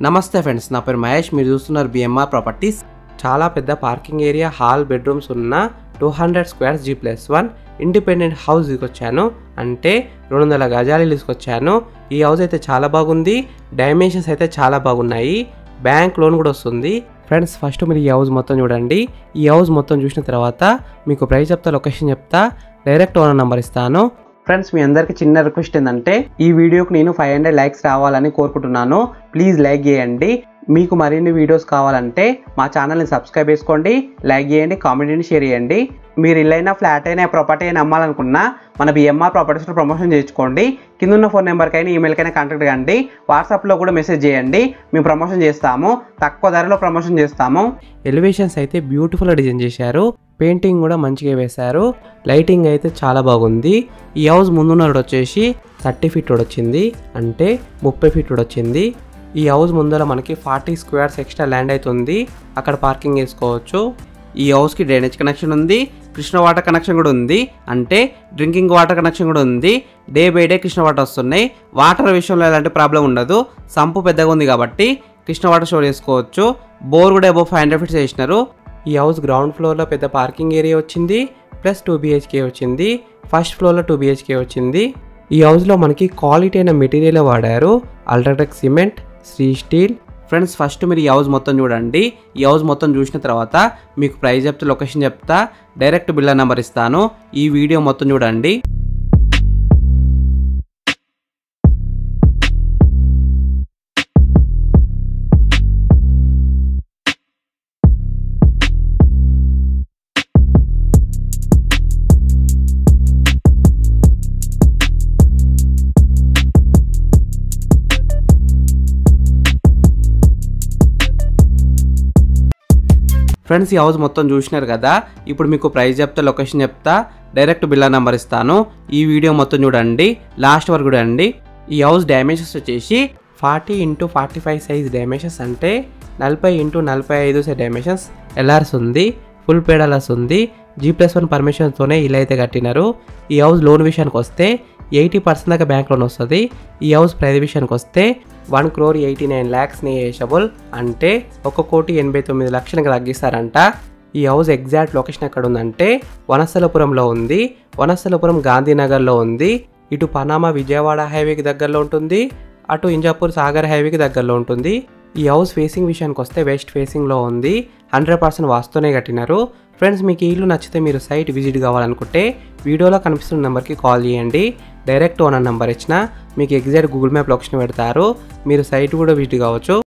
నమస్తే ఫ్రెండ్స్, నా పేరు మహేష్. మీరు చూస్తున్నారు బిఎంఆర్ ప్రాపర్టీస్. చాలా పెద్ద పార్కింగ్ ఏరియా, హాల్, బెడ్రూమ్స్ ఉన్న 200 స్క్వేర్స్ G+1 ఇండిపెండెంట్ హౌస్ తీసుకొచ్చాను. అంటే 200 గజాలు తీసుకొచ్చాను. ఈ హౌస్ అయితే చాలా బాగుంది. డైమెన్షన్స్ అయితే చాలా బాగున్నాయి. బ్యాంక్ లోన్ కూడా వస్తుంది. ఫ్రెండ్స్, ఫస్ట్ మీరు ఈ హౌస్ మొత్తం చూడండి. ఈ హౌస్ మొత్తం చూసిన తర్వాత మీకు ప్రైస్ చెప్తా, లొకేషన్ చెప్తా, డైరెక్ట్ ఓనర్ నెంబర్ ఇస్తాను. ఫ్రెండ్స్, మీ అందరికి చిన్న రిక్వెస్ట్ ఏంటంటే ఈ వీడియోకి నేను 500 లైక్స్ రావాలని కోరుకుంటున్నాను. ప్లీజ్ లైక్ చేయండి. మీకు మరిన్ని వీడియోస్ కావాలంటే మా ఛానల్ని సబ్స్క్రైబ్ చేసుకోండి, లైక్ చేయండి, కామెంట్ చేయండి, షేర్ చేయండి. మీరు ఇల్లైనా, ఫ్లాట్ అయినా, ప్రాపర్టీ అయినా అమ్మాలనుకున్నా మన బిఎంఆర్ ప్రాపర్టీస్లో ప్రమోషన్ చేయించుకోండి. కింద ఉన్న ఫోన్ నెంబర్కైనా, ఈమెయిల్కైనా కాంటాక్ట్ కండి. వాట్సాప్లో కూడా మెసేజ్ చేయండి. మేము ప్రమోషన్ చేస్తాము, తక్కువ ధరలో ప్రమోషన్ చేస్తాము. ఎలివేషన్స్ అయితే బ్యూటిఫుల్గా డిజైన్ చేశారు. పెయింటింగ్ కూడా మంచిగా వేశారు. లైటింగ్ అయితే చాలా బాగుంది. ఈ హౌస్ ముందున్న రోడ్ వచ్చేసి 30 ఫీట్ రోడ్ వచ్చింది, అంటే 30 ఫీట్ రోడ్ వచ్చింది. ఈ హౌస్ ముందర మనకి 40 స్క్వేర్స్ ఎక్స్ట్రా ల్యాండ్ అవుతుంది. అక్కడ పార్కింగ్ వేసుకోవచ్చు. ఈ హౌస్కి డ్రైనేజ్ కనెక్షన్ ఉంది, కృష్ణ వాటర్ కనెక్షన్ కూడా ఉంది, అంటే డ్రింకింగ్ వాటర్ కనెక్షన్ కూడా ఉంది. Day by day Krishna water వస్తున్నాయి. వాటర్ విషయంలో ఎలాంటి ప్రాబ్లం ఉండదు. సంపు పెద్దగా ఉంది కాబట్టి కృష్ణ వాటర్ స్టోర్ చేసుకోవచ్చు. బోర్ కూడా అబౌవ్ 500 ఫీట్స్ వేసినారు. ఈ హౌస్ గ్రౌండ్ ఫ్లోర్లో పెద్ద పార్కింగ్ ఏరియా వచ్చింది, ప్లస్ 2 BHK వచ్చింది. ఫస్ట్ ఫ్లోర్లో 2 BHK వచ్చింది. ఈ హౌస్లో మనకి క్వాలిటీ అయిన మెటీరియల్ వాడారు. UltraTech cement, Shri steel. Friends, first మీరు ఈ హౌస్ మొత్తం చూడండి. ఈ హౌస్ మొత్తం చూసిన తర్వాత మీకు ప్రైస్ చెప్తా, లొకేషన్ చెప్తా, డైరెక్ట్ బిల్డర్ నెంబర్ ఇస్తాను. ఈ వీడియో మొత్తం చూడండి. ఫ్రెండ్స్, ఈ హౌస్ మొత్తం చూసినారు కదా. ఇప్పుడు మీకు ప్రైస్ చెప్తా, లొకేషన్ చెప్తా, డైరెక్ట్ బిల్డర్ నెంబర్ ఇస్తాను. ఈ వీడియో మొత్తం చూడండి, లాస్ట్ వరకు చూడండి. ఈ హౌస్ డైమెన్షన్స్ వచ్చేసి 40 x 45 సైజ్ డైమెన్షన్స్, అంటే 40 x 45 సైజ్ డైమెన్షన్స్. ఎల్ఆర్స్ ఉంది, ఫుల్ పేడలర్స్ ఉంది. G+1 పర్మిషన్తోనే ఇలా అయితే కట్టినారు. ఈ హౌస్ లోన్ విషయానికి వస్తే 80% దాకా బ్యాంక్ లోన్ వస్తుంది. ఈ హౌస్ ప్రైస్ విషయానికి వస్తే 1,89,00,000 నెగోషియబుల్, అంటే 1,89,00,000 తగ్గిస్తారంట. ఈ హౌస్ ఎగ్జాక్ట్ లొకేషన్ ఎక్కడ ఉందంటే వనస్థలపురంలో ఉంది. వనస్థలపురం గాంధీనగర్లో ఉంది. ఇటు పనామా విజయవాడ హైవేకి దగ్గరలో ఉంటుంది, అటు ఇంజాపూర్ సాగర్ హైవేకి దగ్గరలో ఉంటుంది. ఈ హౌస్ ఫేసింగ్ విషయానికి వస్తే వెస్ట్ ఫేసింగ్లో ఉంది. 100% వాస్తునే కట్టినారు. ఫ్రెండ్స్, మీకు ఈ ఇల్లు నచ్చితే మీరు సైట్ విజిట్ కావాలనుకుంటే వీడియోలో కనిపిస్తున్న నెంబర్కి కాల్ చేయండి. డైరెక్ట్ ఓనర్ నెంబర్ ఇచ్చిన మీకు ఎగ్జాక్ట్ గూగుల్ మ్యాప్ లొకేషన్ పెడతారు. మీరు సైట్ కూడా విజిట్ కావచ్చు.